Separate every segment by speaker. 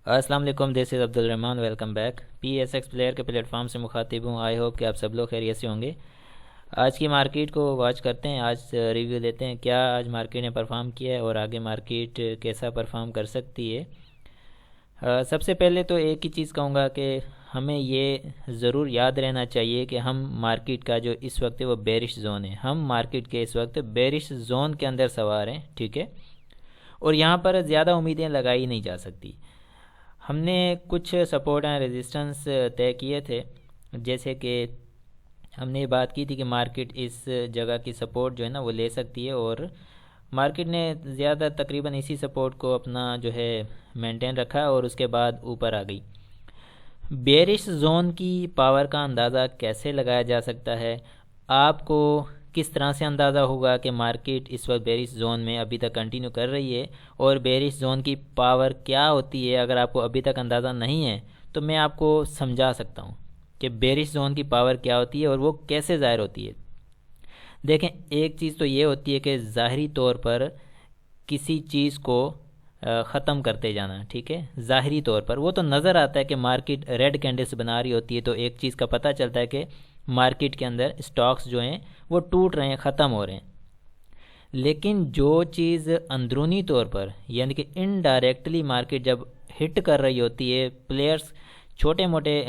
Speaker 1: अस्सलाम वालेकुम, this is Abdul Rahman. Welcome back. PSX player के प्लेटफॉर्म से मुखातिब हूँ। आई होप कि आप सब लोग खैरियत से होंगे। आज की मार्केट को वॉच करते हैं, आज रिव्यू लेते हैं क्या आज मार्केट ने परफॉर्म किया है और आगे मार्केट कैसा परफॉर्म कर सकती है। सबसे पहले तो एक ही चीज़ कहूँगा कि हमें ये ज़रूर याद रहना चाहिए कि हम मार्केट का जो इस वक्त है वो बेरिश जोन है। हम मार्केट के इस वक्त बेरिश जोन के अंदर सवार हैं, ठीक है। और यहाँ पर ज़्यादा उम्मीदें लगाई नहीं जा सकती। हमने कुछ सपोर्ट एंड रेजिस्टेंस तय किए थे, जैसे कि हमने ये बात की थी कि मार्केट इस जगह की सपोर्ट जो है ना वो ले सकती है, और मार्केट ने ज़्यादा तकरीबन इसी सपोर्ट को अपना जो है मेंटेन रखा और उसके बाद ऊपर आ गई। बेरिश जोन की पावर का अंदाज़ा कैसे लगाया जा सकता है? आपको किस तरह से अंदाज़ा होगा कि मार्केट इस वक्त बेरिश जोन में अभी तक कंटिन्यू कर रही है, और बेरिश जोन की पावर क्या होती है? अगर आपको अभी तक अंदाज़ा नहीं है तो मैं आपको समझा सकता हूँ कि बेरिश जोन की पावर क्या होती है और वो कैसे ज़ाहिर होती है। देखें, एक चीज़ तो ये होती है कि ज़ाहरी तौर पर किसी चीज़ को ख़त्म करते जाना, ठीक है। ज़ाहरी तौर पर वो तो नज़र आता है कि मार्केट रेड कैंडल्स बना रही होती है, तो एक चीज़ का पता चलता है कि मार्केट के अंदर स्टॉक्स जो हैं वो टूट रहे हैं, ख़त्म हो रहे हैं। लेकिन जो चीज़ अंदरूनी तौर पर यानी कि इनडायरेक्टली मार्केट जब हिट कर रही होती है, प्लेयर्स छोटे मोटे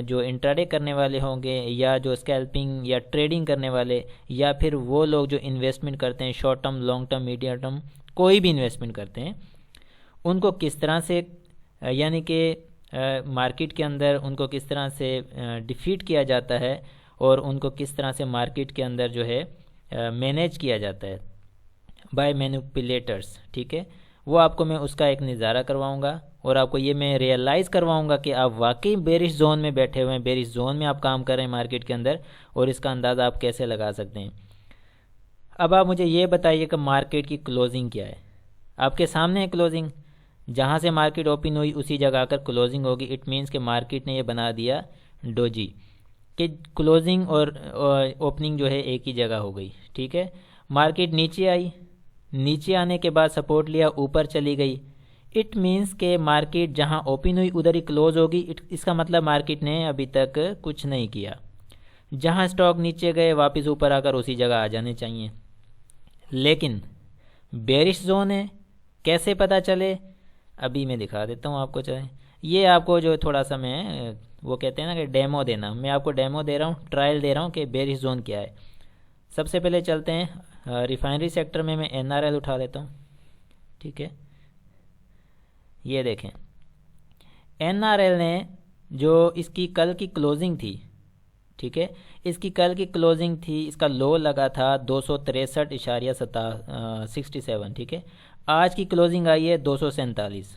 Speaker 1: जो इंट्राडे करने वाले होंगे या जो स्कैल्पिंग या ट्रेडिंग करने वाले, या फिर वो लोग जो इन्वेस्टमेंट करते हैं short term, long term, medium term, कोई भी इन्वेस्टमेंट करते हैं, उनको किस तरह से यानी कि मार्केट के अंदर उनको किस तरह से डिफीट किया जाता है और उनको किस तरह से मार्केट के अंदर जो है मैनेज किया जाता है बाय मैनिपुलेटर्स, ठीक है। वो आपको मैं उसका एक नज़ारा करवाऊंगा और आपको ये मैं रियलाइज़ करवाऊंगा कि आप वाकई बेरिश जोन में बैठे हुए हैं, बेरिश जोन में आप काम कर रहे हैं मार्केट के अंदर, और इसका अंदाज़ा आप कैसे लगा सकते हैं। अब आप मुझे ये बताइए कि मार्केट की क्लोजिंग क्या है। आपके सामने है क्लोजिंग, जहाँ से मार्केट ओपन हुई उसी जगह आकर क्लोजिंग होगी। इट मीन्स कि मार्केट ने ये बना दिया डोजी कि क्लोजिंग और ओपनिंग जो है एक ही जगह हो गई, ठीक है। मार्केट नीचे आई, नीचे आने के बाद सपोर्ट लिया, ऊपर चली गई। इट मीन्स के मार्केट जहाँ ओपन हुई उधर ही क्लोज होगी। इसका मतलब मार्केट ने अभी तक कुछ नहीं किया। जहाँ स्टॉक नीचे गए वापस ऊपर आकर उसी जगह आ जाने चाहिए। लेकिन बेरिश जोन है, कैसे पता चले? अभी मैं दिखा देता हूँ आपको। चाहे ये आपको जो थोड़ा सा मैं वो कहते हैं ना कि डेमो देना, मैं आपको डेमो दे रहा हूँ, ट्रायल दे रहा हूँ कि बेरिश जोन क्या है। सबसे पहले चलते हैं रिफाइनरी सेक्टर में, मैं NRL उठा लेता हूँ, ठीक है। ये देखें, NRL ने जो इसकी कल की क्लोजिंग थी, ठीक है, इसकी कल की क्लोजिंग थी, इसका लो लगा था 263.67, ठीक है। आज की क्लोजिंग आई है 247।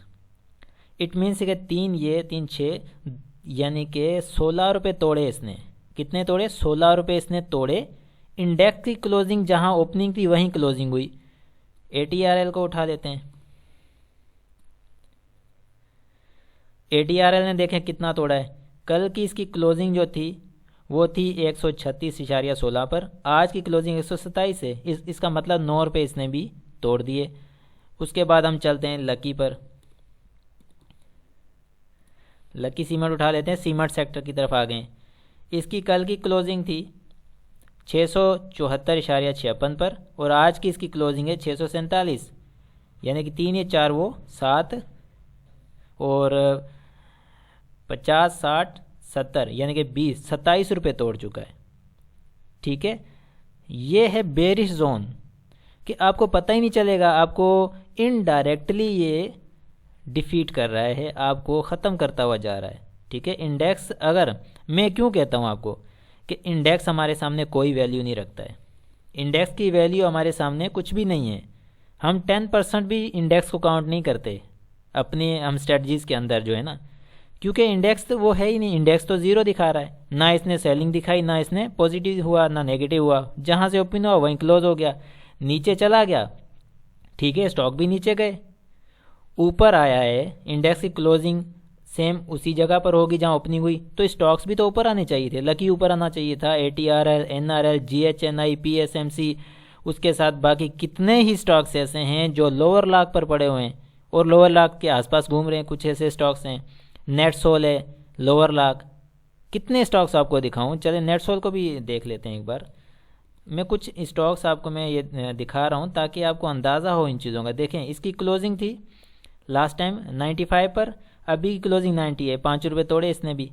Speaker 1: इट मीन्स कि तीन छः यानी कि 16 रुपये तोड़े इसने। कितने तोड़े? 16 रुपये इसने तोड़े। इंडेक्स की क्लोजिंग जहां ओपनिंग थी वहीं क्लोजिंग हुई। ATRL को उठा लेते हैं। ATRL ने देखें कितना तोड़ा है। कल की इसकी क्लोजिंग जो थी वो थी 136.16 पर, आज की क्लोजिंग 127 है। इसका मतलब 9 रुपये इसने भी तोड़ दिए। उसके बाद हम चलते हैं लकी पर। लकी सीमेंट उठा लेते हैं, सीमेंट सेक्टर की तरफ आ गए। इसकी कल की क्लोजिंग थी 674.56 पर, और आज की इसकी क्लोजिंग है 647, यानी कि 3 या 4 वो 7 और 50, 60, 70 यानी कि 27 रुपये तोड़ चुका है, ठीक है। ये है बेरिश जोन कि आपको पता ही नहीं चलेगा, आपको इनडायरेक्टली ये डिफीट कर रहा है, आपको ख़त्म करता हुआ जा रहा है, ठीक है। इंडेक्स, अगर मैं क्यों कहता हूँ आपको कि इंडेक्स हमारे सामने कोई वैल्यू नहीं रखता है, इंडेक्स की वैल्यू हमारे सामने कुछ भी नहीं है। हम 10% भी इंडेक्स को काउंट नहीं करते अपने हम स्ट्रेटजीज़ के अंदर जो है ना, क्योंकि इंडेक्स तो वो है ही नहीं। इंडेक्स तो ज़ीरो दिखा रहा है, ना इसने सेलिंग दिखाई, ना इसने पॉजिटिव हुआ, ना नेगेटिव हुआ। जहाँ से ओपन हुआ वहीं क्लोज हो गया, नीचे चला गया, ठीक है। स्टॉक भी नीचे गए, ऊपर आया है, इंडेक्स की क्लोजिंग सेम उसी जगह पर होगी जहां ओपनिंग हुई, तो स्टॉक्स भी तो ऊपर आने चाहिए थे। लकी ऊपर आना चाहिए था, ATRL, NRL, GHNI, PSMC, उसके साथ बाकी कितने ही स्टॉक्स ऐसे हैं जो लोअर लाख पर पड़े हुए हैं, और लोअर लाख के आसपास घूम रहे हैं। कुछ ऐसे स्टॉक्स हैं, नेट सोल है, लोअर लाख। कितने स्टॉक्स आपको दिखाऊं? चले नेट सोल को भी देख लेते हैं एक बार। मैं कुछ स्टॉक्स आपको मैं ये दिखा रहा हूँ ताकि आपको अंदाज़ा हो इन चीज़ों का। देखें, इसकी क्लोजिंग थी लास्ट टाइम 95 पर, अभी की क्लोजिंग 90 है, 5 रुपये तोड़े इसने भी।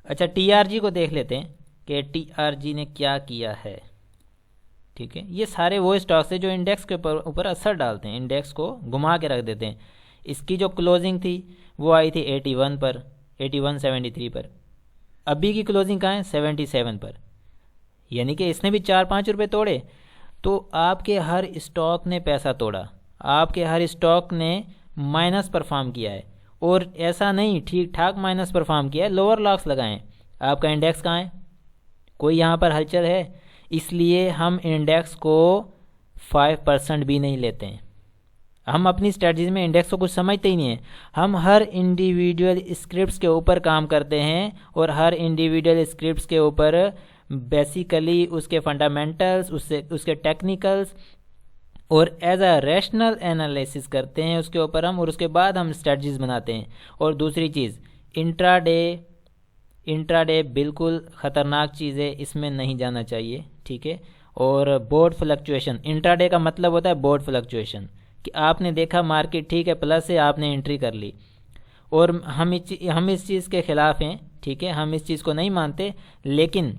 Speaker 1: अच्छा, टीआरजी को देख लेते हैं कि टीआरजी ने क्या किया है। ठीक है, ये सारे वो स्टॉक्स हैं जो इंडेक्स के ऊपर असर डालते हैं, इंडेक्स को घुमा के रख देते हैं। इसकी जो क्लोजिंग थी वो आई थी 81 पर, 81.73 पर। अभी की क्लोजिंग कहाँ है? 77 पर। यानी कि इसने भी 4-5 रुपये तोड़े। तो आपके हर स्टॉक ने पैसा तोड़ा, आपके हर स्टॉक ने माइनस परफॉर्म किया है। और ऐसा नहीं, ठीक ठाक माइनस परफॉर्म किया है, लोअर लॉक्स लगाएं। आपका इंडेक्स कहाँ है? कोई यहाँ पर हलचल है? इसलिए हम इंडेक्स को 5% भी नहीं लेते हैं। हम अपनी स्ट्रेटजी में इंडेक्स को कुछ समझते ही नहीं है। हम हर इंडिविजुअल स्क्रिप्ट्स के ऊपर काम करते हैं और हर इंडिविजुअल स्क्रिप्ट्स के ऊपर बेसिकली उसके फंडामेंटल्स, उसके टेक्निकल्स और एज अ रैशनल एनालिसिस करते हैं उसके ऊपर हम, और उसके बाद हम स्ट्रेटजीज बनाते हैं। और दूसरी चीज़, इंट्राडे बिल्कुल ख़तरनाक चीज़ है, इसमें नहीं जाना चाहिए। ठीक है। और बोर्ड फ्लक्चुएशन, इंट्राडे का मतलब होता है बोर्ड फ्लक्चुएशन, कि आपने देखा मार्केट ठीक है प्लस से, आपने एंट्री कर ली। और हम इस चीज़ के ख़िलाफ़ हैं। ठीक है, हम इस चीज़ को नहीं मानते, लेकिन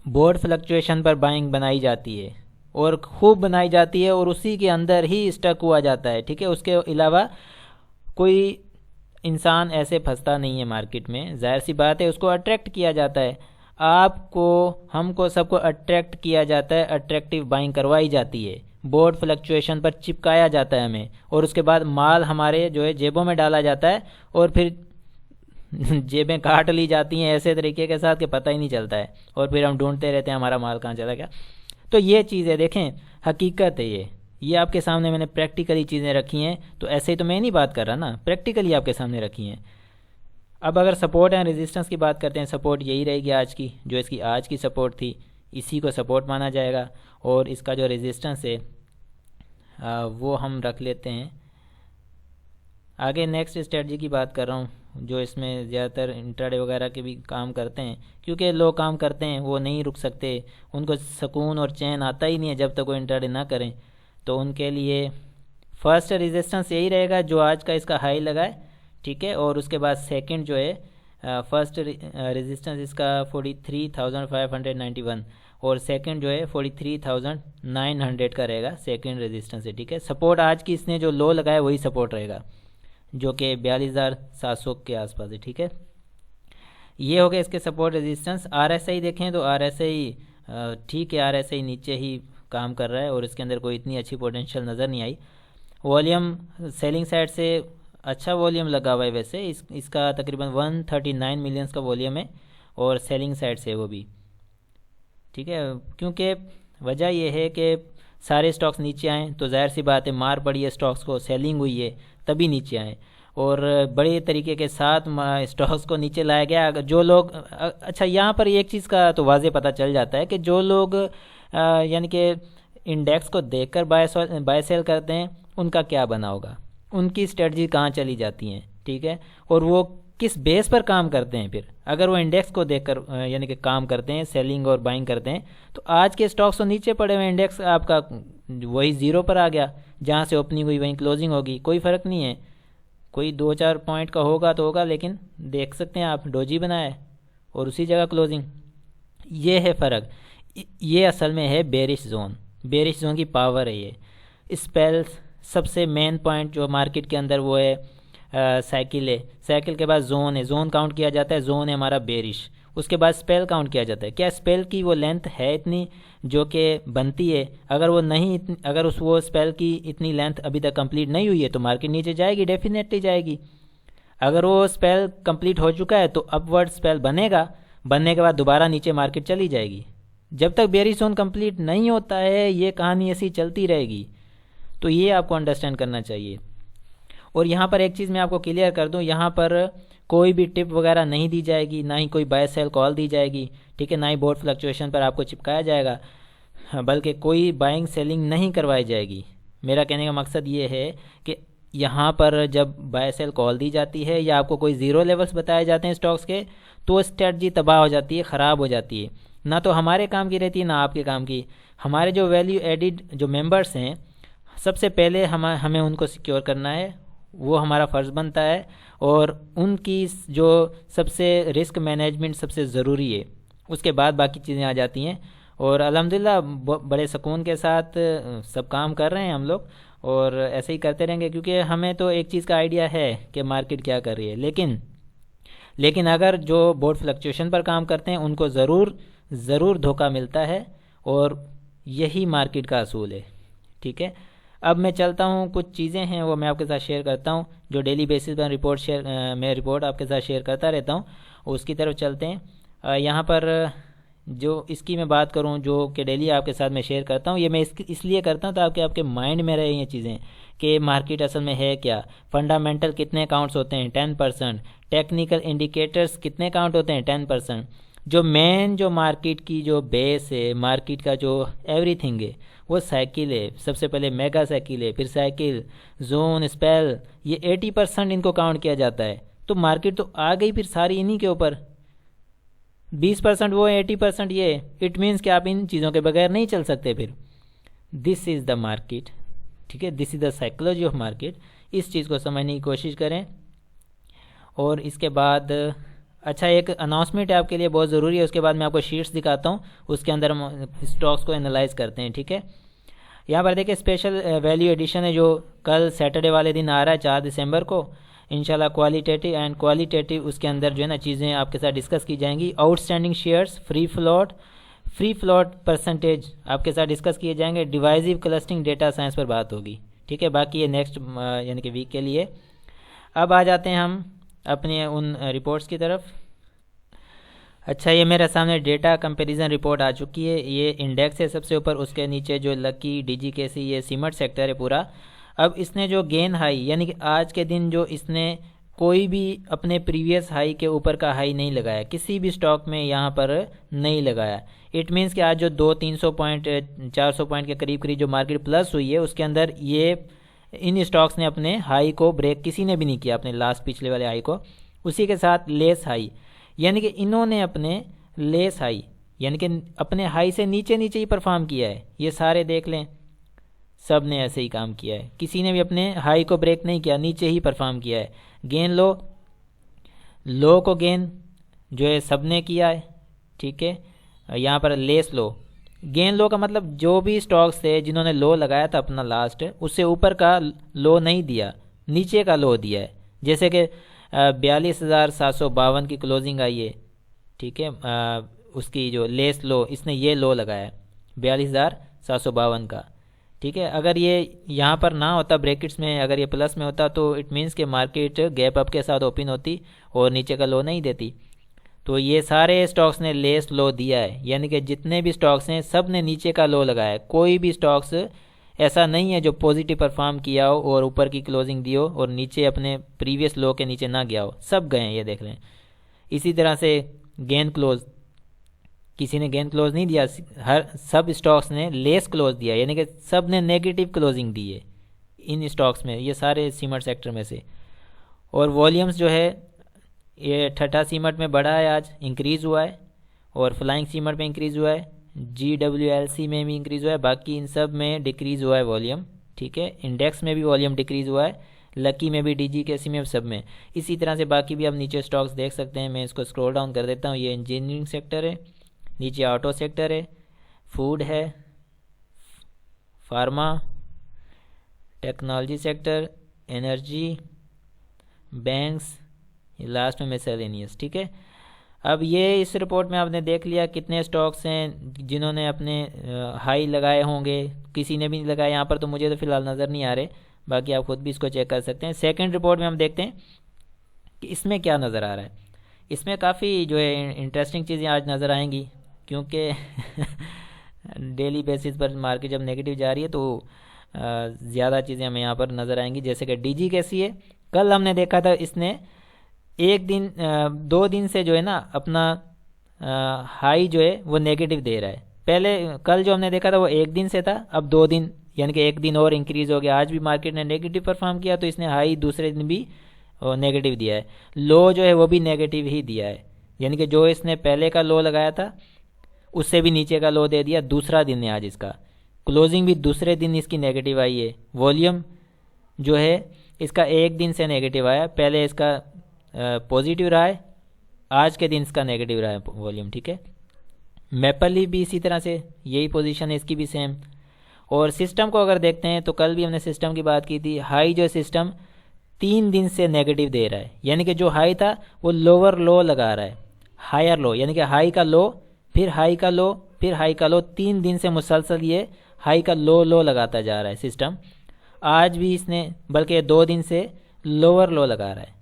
Speaker 1: बोर्ड फ्लक्चुएशन पर बाइंग बनाई जाती है और खूब बनाई जाती है और उसी के अंदर ही स्टक हुआ जाता है। ठीक है, उसके अलावा कोई इंसान ऐसे फंसता नहीं है मार्केट में। जाहिर सी बात है, उसको अट्रैक्ट किया जाता है, आपको, हमको, सबको अट्रैक्ट किया जाता है, अट्रैक्टिव बाइंग करवाई जाती है, बोर्ड फ्लक्चुएशन पर चिपकाया जाता है हमें, और उसके बाद माल हमारे जो है जेबों में डाला जाता है और फिर जेबें काट ली जाती हैं ऐसे तरीके के साथ कि पता ही नहीं चलता है, और फिर हम ढूंढते रहते हैं हमारा माल कहाँ चला गया। तो ये चीज़ें देखें, हकीकत है ये आपके सामने मैंने प्रैक्टिकली चीज़ें रखी हैं। तो ऐसे ही तो मैं नहीं बात कर रहा ना, प्रैक्टिकली आपके सामने रखी हैं। अब अगर सपोर्ट एंड रेजिस्टेंस की बात करते हैं, सपोर्ट यही रहेगी आज की, जो इसकी आज की सपोर्ट थी, इसी को सपोर्ट माना जाएगा। और इसका जो रेजिस्टेंस है वो हम रख लेते हैं। आगे नेक्स्ट स्ट्रेटजी की बात कर रहा हूँ, जो इसमें ज़्यादातर इंट्राडे वगैरह के भी काम करते हैं, क्योंकि लोग काम करते हैं, वो नहीं रुक सकते, उनको सुकून और चैन आता ही नहीं है जब तक वो इंट्राडे ना करें। तो उनके लिए फर्स्ट रेजिस्टेंस यही रहेगा जो आज का इसका हाई लगा है। ठीक है, और उसके बाद सेकंड जो है फर्स्ट रेजिस्टेंस इसका 43,591 और सेकंड जो है 43,900 का रहेगा, सेकंड रेजिस्टेंस है। ठीक है, सपोर्ट आज की इसने जो लो लगाया वही सपोर्ट रहेगा, जो कि 42,700 के आसपास है। ठीक है, ये हो गया इसके सपोर्ट रेजिस्टेंस। आरएसआई देखें तो आरएसआई ठीक है, आरएसआई नीचे ही काम कर रहा है और इसके अंदर कोई इतनी अच्छी पोटेंशियल नज़र नहीं आई। वॉल्यूम सेलिंग साइड से अच्छा वॉल्यूम लगा हुआ है वैसे, इसका तकरीबन 139 मिलियंस का वॉल्यूम है और सेलिंग साइड से वो भी। ठीक है, क्योंकि वजह यह है कि सारे स्टॉक्स नीचे आए तो जाहिर सी बात है मार पड़ी है स्टॉक्स को, सेलिंग हुई है तभी नीचे आए, और बड़े तरीके के साथ स्टॉक्स को नीचे लाया गया। जो लोग अच्छा, यहाँ पर एक चीज़ का तो वाज़े पता चल जाता है कि जो लोग यानी कि इंडेक्स को देखकर बाय सेल करते हैं उनका क्या बना होगा, उनकी स्ट्रेटजी कहाँ चली जाती हैं। ठीक है, और वो किस बेस पर काम करते हैं। फिर अगर वो इंडेक्स को देखकर यानी कि काम करते हैं, सेलिंग और बाइंग करते हैं, तो आज के स्टॉक्स तो नीचे पड़े हुए, इंडेक्स आपका वही ज़ीरो पर आ गया, जहाँ से ओपनिंग हुई वहीं क्लोजिंग होगी, कोई फ़र्क नहीं है। कोई 2-4 पॉइंट का होगा तो होगा, लेकिन देख सकते हैं आप डोजी बनाया है और उसी जगह क्लोजिंग। ये है फ़र्क, ये असल में है बेरिश जोन की पावर है ये। स्पेल्स सबसे मेन पॉइंट जो मार्केट के अंदर वो है साइकिल है, साइकिल के बाद जोन है, जोन काउंट किया जाता है, जोन है हमारा बेरिश, उसके बाद स्पेल काउंट किया जाता है। क्या स्पेल की वो लेंथ है इतनी जो कि बनती है? अगर वो नहीं, अगर वो स्पेल की इतनी लेंथ अभी तक कंप्लीट नहीं हुई है तो मार्केट नीचे जाएगी, डेफिनेटली जाएगी। अगर वो स्पेल कंप्लीट हो चुका है तो अपवर्ड स्पेल बनेगा, बनने के बाद दोबारा नीचे मार्केट चली जाएगी। जब तक बेरिश जोन कंप्लीट नहीं होता है ये कहानी ऐसी चलती रहेगी। तो ये आपको अंडरस्टैंड करना चाहिए। और यहाँ पर एक चीज़ मैं आपको क्लियर कर दूँ, यहाँ पर कोई भी टिप वगैरह नहीं दी जाएगी, ना ही कोई बाय सेल कॉल दी जाएगी। ठीक है, ना ही बोर्ड फ्लक्चुएशन पर आपको चिपकाया जाएगा, बल्कि कोई बाइंग सेलिंग नहीं करवाई जाएगी। मेरा कहने का मकसद ये है कि यहाँ पर जब बाय सेल कॉल दी जाती है या आपको कोई ज़ीरो लेवल्स बताए जाते हैं स्टॉक्स के, तो स्ट्रेटजी तबाह हो जाती है, ख़राब हो जाती है। ना तो हमारे काम की रहती है ना आपके काम की। हमारे जो वैल्यू एडिड जो मेंबर्स हैं, सबसे पहले हमें उनको सिक्योर करना है, वो हमारा फ़र्ज़ बनता है। और उनकी जो सबसे रिस्क मैनेजमेंट सबसे ज़रूरी है, उसके बाद बाकी चीज़ें आ जाती हैं। और अल्हम्दुलिल्लाह बड़े सुकून के साथ सब काम कर रहे हैं हम लोग, और ऐसे ही करते रहेंगे, क्योंकि हमें तो एक चीज़ का आइडिया है कि मार्केट क्या कर रही है। लेकिन अगर जो बोर्ड फ्लक्चुएशन पर काम करते हैं उनको ज़रूर धोखा मिलता है, और यही मार्केट का असूल है। ठीक है, अब मैं चलता हूँ, कुछ चीज़ें हैं वो मैं आपके साथ शेयर करता हूँ, जो डेली बेसिस पर मैं रिपोर्ट आपके साथ शेयर करता रहता हूँ, उसकी तरफ चलते हैं। यहाँ पर जो इसकी मैं बात करूं, जो कि डेली आपके साथ मैं शेयर करता हूं, ये मैं इसलिए करता हूं ताकि आपके माइंड में रहे ये चीज़ें कि मार्केट असल में है क्या। फंडामेंटल कितने काउंट्स होते हैं, 10%। टेक्निकल इंडिकेटर्स कितने काउंट होते हैं, 10%। जो मेन जो मार्केट की जो बेस है, मार्केट का जो एवरीथिंग है, वो साइकिल है। सबसे पहले मेगा साइकिल है, फिर साइकिल, जोन, स्पेल, ये 80% इनको काउंट किया जाता है। तो मार्केट तो आ गई फिर सारी इन्हीं के ऊपर। 20% वो, 80% ये। इट मीन्स कि आप इन चीज़ों के बगैर नहीं चल सकते फिर। This is the market. ठीक है, this is the psychology of market. इस चीज़ को समझने की कोशिश करें। और इसके बाद अच्छा, एक अनाउंसमेंट है आपके लिए बहुत ज़रूरी है, उसके बाद मैं आपको शीट्स दिखाता हूँ, उसके अंदर हम स्टॉक्स को एनालाइज करते हैं। ठीक है, यहाँ पर देखिए स्पेशल वैल्यू एडिशन है जो कल सैटरडे वाले दिन आ रहा है, 4 दिसंबर को। इंशाल्लाह क्वालिटेटिव एंड क्वालिटेटिव उसके अंदर जो है ना चीज़ें आपके साथ डिस्कस की जाएंगी। Outstanding shares, free float percentage आपके साथ डिस्कस किए जाएंगे। डिवाइसिव क्लस्टरिंग, डेटा साइंस पर बात होगी। ठीक है, बाकी ये नेक्स्ट यानी कि वीक के लिए। अब आ जाते हैं हम अपने उन रिपोर्ट्स की तरफ। अच्छा, ये मेरे सामने डेटा कंपैरिजन रिपोर्ट आ चुकी है। ये इंडेक्स है सबसे ऊपर, उसके नीचे जो लकी, डीजीकेसी, ये सीमेंट सेक्टर है पूरा। अब इसने जो गेन हाई, यानी कि आज के दिन जो इसने कोई भी अपने प्रीवियस हाई के ऊपर का हाई नहीं लगाया, किसी भी स्टॉक में यहाँ पर नहीं लगाया। इट मीन्स कि आज जो 200-300 पॉइंट 400 पॉइंट के करीब जो मार्केट प्लस हुई है, उसके अंदर ये इन स्टॉक्स ने अपने हाई को ब्रेक किसी ने भी नहीं किया, अपने लास्ट पिछले वाले हाई को। उसी के साथ लेस हाई, यानी कि इन्होंने अपने लेस हाई यानी कि अपने हाई से नीचे नीचे ही परफॉर्म किया है। ये सारे देख लें, सब ने ऐसे ही काम किया है, किसी ने भी अपने हाई को ब्रेक नहीं किया, नीचे ही परफॉर्म किया है। गेन लो को गेन जो है सब ने किया है। ठीक है, यहाँ पर लेस लो, गेन लो का मतलब जो भी स्टॉक्स थे जिन्होंने लो लगाया था अपना लास्ट, उससे ऊपर का लो नहीं दिया, नीचे का लो दिया है। जैसे कि 42,752 की क्लोजिंग आई है। ठीक है, उसकी जो लेस लो, इसने ये लो लगाया है 42,752 का। ठीक है, अगर ये यहाँ पर ना होता ब्रैकेट्स में, अगर ये प्लस में होता तो इट मीन्स कि मार्केट गैप अप के साथ ओपन होती और नीचे का लो नहीं देती। तो ये सारे स्टॉक्स ने लेस लो दिया है, यानी कि जितने भी स्टॉक्स हैं सब ने नीचे का लो लगाया है। कोई भी स्टॉक्स ऐसा नहीं है जो पॉजिटिव परफॉर्म किया हो और ऊपर की क्लोजिंग दी हो और नीचे अपने प्रीवियस लो के नीचे ना गया हो, सब गए हैं, ये देख लें। इसी तरह से गेन क्लोज, किसी ने गेन क्लोज नहीं दिया, सब स्टॉक्स ने लेस क्लोज दिया, यानी कि सब ने नेगेटिव क्लोजिंग दी है इन स्टॉक्स में, ये सारे सीमेंट सेक्टर में से। और वॉल्यूम्स जो है ये ठट्ठा सीमेंट में बढ़ा है, आज इंक्रीज़ हुआ है, और फ्लाइंग सीमेंट में इंक्रीज़ हुआ है, GWLC में भी इंक्रीज़ हुआ है, बाकी इन सब में डिक्रीज़ हुआ है वॉल्यूम। ठीक है, इंडेक्स में भी वॉल्यूम डिक्रीज़ हुआ है, लकी में भी, DGKC में, सब में। इसी तरह से बाकी भी आप नीचे स्टॉक्स देख सकते हैं। मैं इसको स्क्रॉल डाउन कर देता हूँ। ये इंजीनियरिंग सेक्टर है, नीचे ऑटो सेक्टर है, फूड है, pharma, technology sector, energy, banks, last में मिसलेनियस। ठीक है, अब ये इस रिपोर्ट में आपने देख लिया कितने स्टॉक्स हैं जिन्होंने अपने हाई लगाए होंगे, किसी ने भी नहीं लगाया। यहाँ पर तो मुझे तो फ़िलहाल नज़र नहीं आ रहे, बाकी आप खुद भी इसको चेक कर सकते हैं। सेकंड रिपोर्ट में हम देखते हैं कि इसमें क्या नज़र आ रहा है। इसमें काफ़ी जो है इंटरेस्टिंग चीज़ें आज नज़र आएंगी, क्योंकि डेली बेसिस पर मार्केट जब नेगेटिव जा रही है तो ज़्यादा चीज़ें हमें यहाँ पर नज़र आएंगी। जैसे कि DGKC है, कल हमने देखा था इसने एक दिन 2 दिन से जो है ना अपना हाई जो है वो नेगेटिव दे रहा है। पहले कल जो हमने देखा था वो 1 दिन से था, अब 2 दिन यानी कि एक दिन और इंक्रीज़ हो गया। आज भी मार्केट ने नेगेटिव परफॉर्म किया तो इसने हाई दूसरे दिन भी नेगेटिव दिया है। लो जो है वो भी नेगेटिव ही दिया है, यानी कि जो इसने पहले का लो लगाया था उससे भी नीचे का लो दे दिया। दूसरा दिन है आज इसका, क्लोजिंग भी दूसरे दिन इसकी नेगेटिव आई है। वॉल्यूम जो है इसका एक दिन से नेगेटिव आया, पहले इसका पॉजिटिव रहा है, आज के दिन इसका नेगेटिव रहा है वॉल्यूम, ठीक है। मैपल लीफ भी इसी तरह से यही पोजीशन है इसकी भी सेम। और सिस्टम को अगर देखते हैं तो कल भी हमने सिस्टम की बात की थी। हाई जो सिस्टम 3 दिन से नेगेटिव दे रहा है, यानी कि जो हाई था वो लोअर लो लगा रहा है, हायर लो, यानी कि हाई का लो फिर हाई का लो फिर हाई का लो, 3 दिन से मुसलसल ये हाई का लो लो लगाता जा रहा है सिस्टम। आज भी इसने बल्कि 2 दिन से लोअर लो लगा रहा है,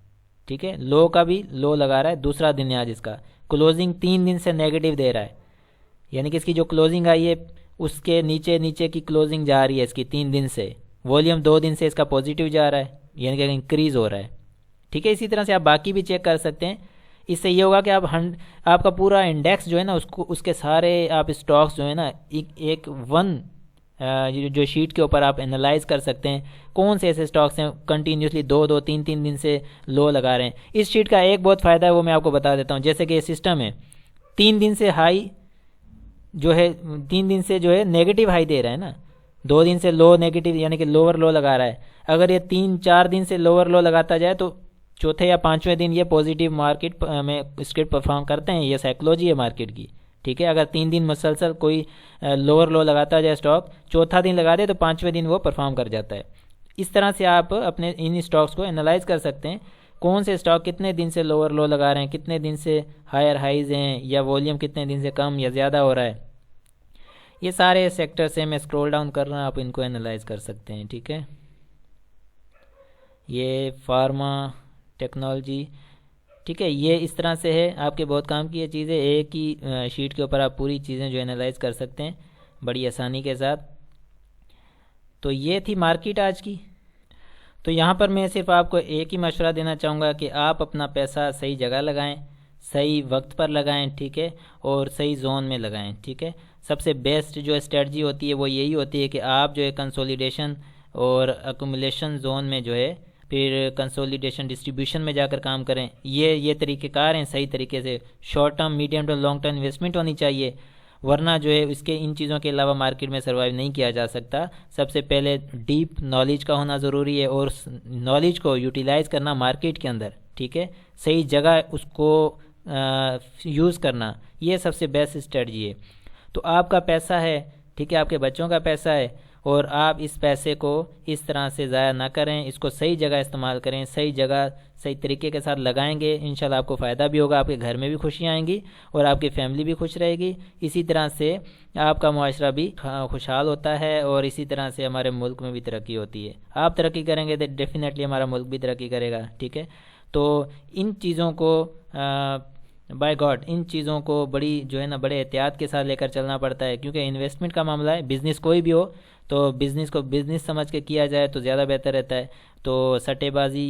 Speaker 1: ठीक है, लो का भी लो लगा रहा है। दूसरा दिन है आज इसका, क्लोजिंग 3 दिन से नेगेटिव दे रहा है, यानी कि इसकी जो क्लोजिंग आई है उसके नीचे नीचे की क्लोजिंग जा रही है इसकी 3 दिन से। वॉल्यूम 2 दिन से इसका पॉजिटिव जा रहा है, यानी कि इंक्रीज़ हो रहा है, ठीक है। इसी तरह से आप बाकी भी चेक कर सकते हैं। इससे ये होगा कि आपका पूरा इंडेक्स जो है ना उसको उसके सारे आप स्टॉक्स जो है ना एक वन जो शीट के ऊपर आप एनालाइज कर सकते हैं कौन से ऐसे स्टॉक्स हैं कंटिन्यूसली 2-2 3-3 दिन से लो लगा रहे हैं। इस शीट का एक बहुत फ़ायदा है वो मैं आपको बता देता हूँ। जैसे कि ये सिस्टम है 3 दिन से हाई जो है 3 दिन से जो है नेगेटिव हाई दे रहा है ना, 2 दिन से लो नेगेटिव यानी कि लोअर लो लगा रहा है। अगर ये 3-4 दिन से लोअर लो लगाता जाए तो चौथे या 5वें दिन ये पॉजिटिव मार्केट में स्क्रिप्ट परफॉर्म करते हैं। ये साइकोलॉजी है मार्केट की, ठीक है। अगर 3 दिन मुसलसल कोई लोअर लो लगाता जाए स्टॉक, चौथा दिन लगा दे तो 5वें दिन वो परफॉर्म कर जाता है। इस तरह से आप अपने इन स्टॉक्स को एनालाइज कर सकते हैं कौन से स्टॉक कितने दिन से लोअर लो लगा रहे हैं, कितने दिन से हायर हाइज हैं, या वॉल्यूम कितने दिन से कम या ज़्यादा हो रहा है। ये सारे सेक्टर से मैं स्क्रॉल डाउन कर रहा हूँ, आप इनको एनालाइज कर सकते हैं, ठीक है। ये फार्मा टेक्नोलॉजी, ठीक है, ये इस तरह से है। आपके बहुत काम की ये चीज़ें, एक ही शीट के ऊपर आप पूरी चीज़ें जो एनालाइज कर सकते हैं बड़ी आसानी के साथ। तो ये थी मार्केट आज की। तो यहाँ पर मैं सिर्फ आपको एक ही मशवरा देना चाहूँगा कि आप अपना पैसा सही जगह लगाएं, सही वक्त पर लगाएं, ठीक है, और सही जोन में लगाएं, ठीक है। सबसे बेस्ट जो स्ट्रेटजी होती है वो यही होती है कि आप जो है कंसोलिडेशन और अकुमुलेशन जोन में जो है फिर कंसोलिडेशन डिस्ट्रीब्यूशन में जाकर काम करें। ये तरीक़ेकार हैं सही तरीके से। Short term, medium term, long term investment होनी चाहिए, वरना जो है इसके इन चीज़ों के अलावा मार्केट में सर्वाइव नहीं किया जा सकता। सबसे पहले डीप नॉलेज का होना ज़रूरी है और नॉलेज को यूटिलाइज़ करना मार्केट के अंदर, ठीक है, सही जगह उसको यूज़ करना, ये सबसे बेस्ट स्ट्रेटजी है। तो आपका पैसा है, ठीक है, आपके बच्चों का पैसा है और आप इस पैसे को इस तरह से ज़ाया ना करें, इसको सही जगह इस्तेमाल करें, सही जगह सही तरीके के साथ लगाएंगे, इंशाल्लाह आपको फ़ायदा भी होगा, आपके घर में भी खुशियाँ आएंगी और आपकी फैमिली भी खुश रहेगी। इसी तरह से आपका मुआशरा भी खुशहाल होता है और इसी तरह से हमारे मुल्क में भी तरक्की होती है। आप तरक्की करेंगे तो डेफिनेटली हमारा मुल्क भी तरक्की करेगा, ठीक है। तो इन चीज़ों को बाय गॉड इन चीज़ों को बड़ी जो है ना बड़े एहतियात के साथ लेकर चलना पड़ता है, क्योंकि इन्वेस्टमेंट का मामला है। बिज़नेस कोई भी हो तो बिज़नेस को बिज़नेस समझ के किया जाए तो ज़्यादा बेहतर रहता है। तो सट्टेबाजी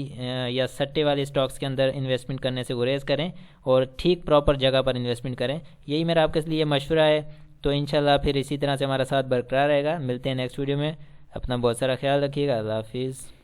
Speaker 1: या सट्टे वाले स्टॉक्स के अंदर इन्वेस्टमेंट करने से गुरेज करें और ठीक प्रॉपर जगह पर इन्वेस्टमेंट करें। यही मेरा आपके लिए मशवरा है। तो इंशाल्लाह फिर इसी तरह से हमारा साथ बरकरार रहेगा। मिलते हैं नेक्स्ट वीडियो में। अपना बहुत सारा ख्याल रखिएगा। अल्लाह हाफिज़।